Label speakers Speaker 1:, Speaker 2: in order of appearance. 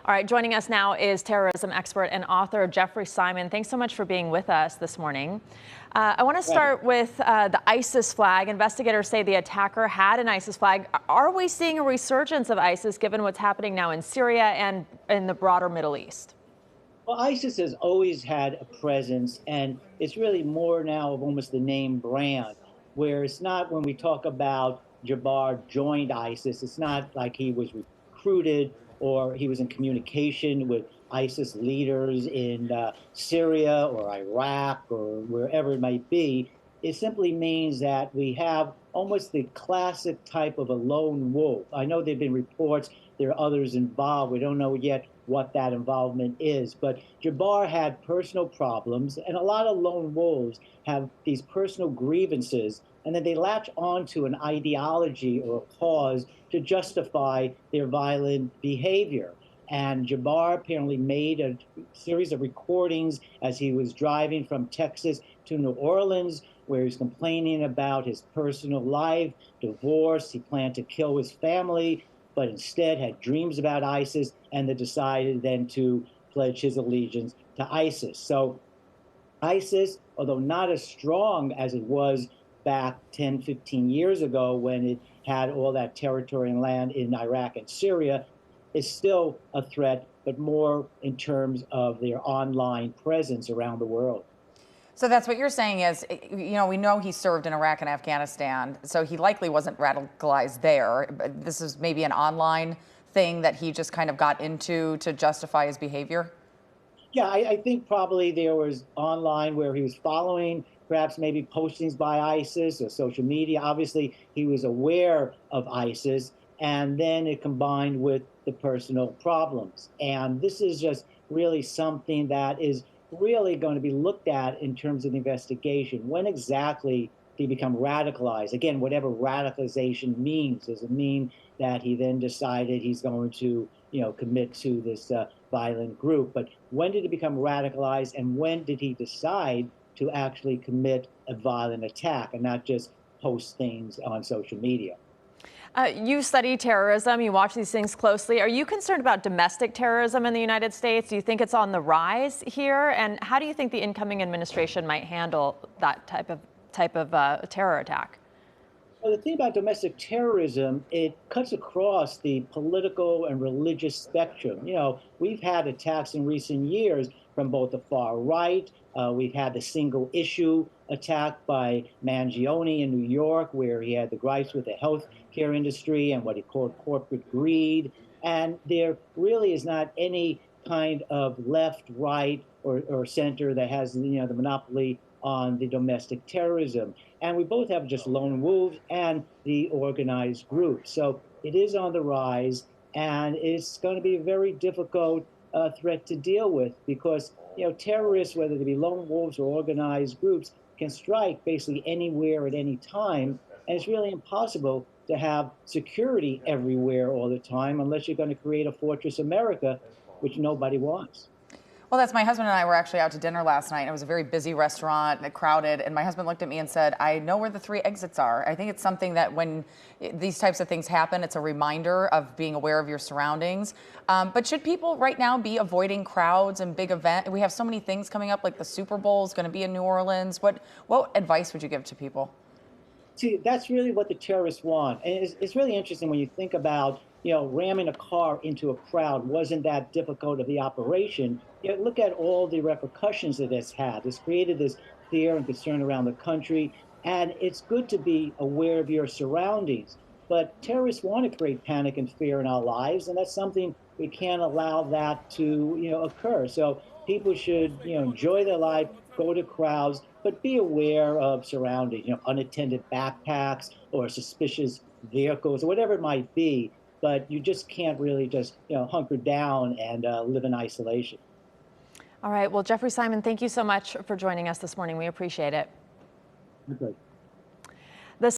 Speaker 1: All right, joining us now is terrorism expert and author Jeffrey Simon. Thanks so much for being with us this morning. I want to start with the ISIS flag. Investigators say the attacker had an ISIS flag. Are we seeing a resurgence of ISIS given what's happening now in Syria and in the broader Middle East?
Speaker 2: Well, ISIS has always had a presence, and it's really more now of almost the name brand, where it's not when we talk about Jabbar joined ISIS, it's not like he was recruited or he was in communication with ISIS leaders in Syria or Iraq or wherever it might be. It simply means that we have almost the classic type of a lone wolf. I know there have been reports there are others involved. We don't know yet what that involvement is. But Jabbar had personal problems, and a lot of lone wolves have these personal grievances, and then they latch onto an ideology or a cause to justify their violent behavior. And Jabbar apparently made a series of recordings as he was driving from Texas to New Orleans, where he's complaining about his personal life, divorce. He planned to kill his family, but instead had dreams about ISIS and then decided then to pledge his allegiance to ISIS. So ISIS, although not as strong as it was back 10, 15 years ago when it had all that territory and land in Iraq and Syria, is still a threat, but more in terms of their online presence around the world.
Speaker 3: So that's what you're saying is, we know he served in Iraq and Afghanistan, so he likely wasn't radicalized there. But this is maybe an online thing that he just kind of got into to justify his behavior?
Speaker 2: Yeah, I think probably there was online where he was following perhaps maybe postings by ISIS or social media. Obviously, he was aware of ISIS, and then it combined with the personal problems. And this is just really something that is really going to be looked at in terms of the investigation. When exactly did he become radicalized? Again, whatever radicalization means. Does it mean that he then decided he's going to, commit to this violent group? But when did he become radicalized, and when did he decide to actually commit a violent attack and not just post things on social media?
Speaker 1: You study terrorism, you watch these things closely. Are you concerned about domestic terrorism in the United States? Do you think it's on the rise here? And how do you think the incoming administration might handle that type of terror attack?
Speaker 2: Well, the thing about domestic terrorism, it cuts across the political and religious spectrum. We've had attacks in recent years from both the far right. We've had the single issue attack by Mangione in New York, where he had the gripes with the healthcare industry and what he called corporate greed. And there really is not any kind of left, right, or center that has the monopoly on the domestic terrorism. And we both have just lone wolves and the organized group. So it is on the rise, and it's going to be a very difficult threat to deal with because terrorists, whether they be lone wolves or organized groups, can strike basically anywhere at any time, and it's really impossible to have security everywhere all the time unless you're going to create a Fortress America, which nobody wants.
Speaker 3: Well, that's my husband and I were actually out to dinner last night. It was a very busy restaurant, crowded, and my husband looked at me and said, I know where the 3 exits are. I think it's something that when these types of things happen, it's a reminder of being aware of your surroundings. But should people right now be avoiding crowds and big events? We have so many things coming up, like the Super Bowl is going to be in New Orleans. What advice would you give to people?
Speaker 2: See, that's really what the terrorists want. And it's really interesting when you think about, ramming a car into a crowd wasn't that difficult of the operation. Look at all the repercussions that it's had. It's created this fear and concern around the country. And it's good to be aware of your surroundings. But terrorists want to create panic and fear in our lives. And that's something we can't allow that to, occur. So people should, enjoy their life, go to crowds, but be aware of surroundings, unattended backpacks or suspicious vehicles or whatever it might be. But you just can't really just, hunker down and live in isolation.
Speaker 1: All right. Well, Jeffrey Simon, thank you so much for joining us this morning. We appreciate it.
Speaker 2: Okay.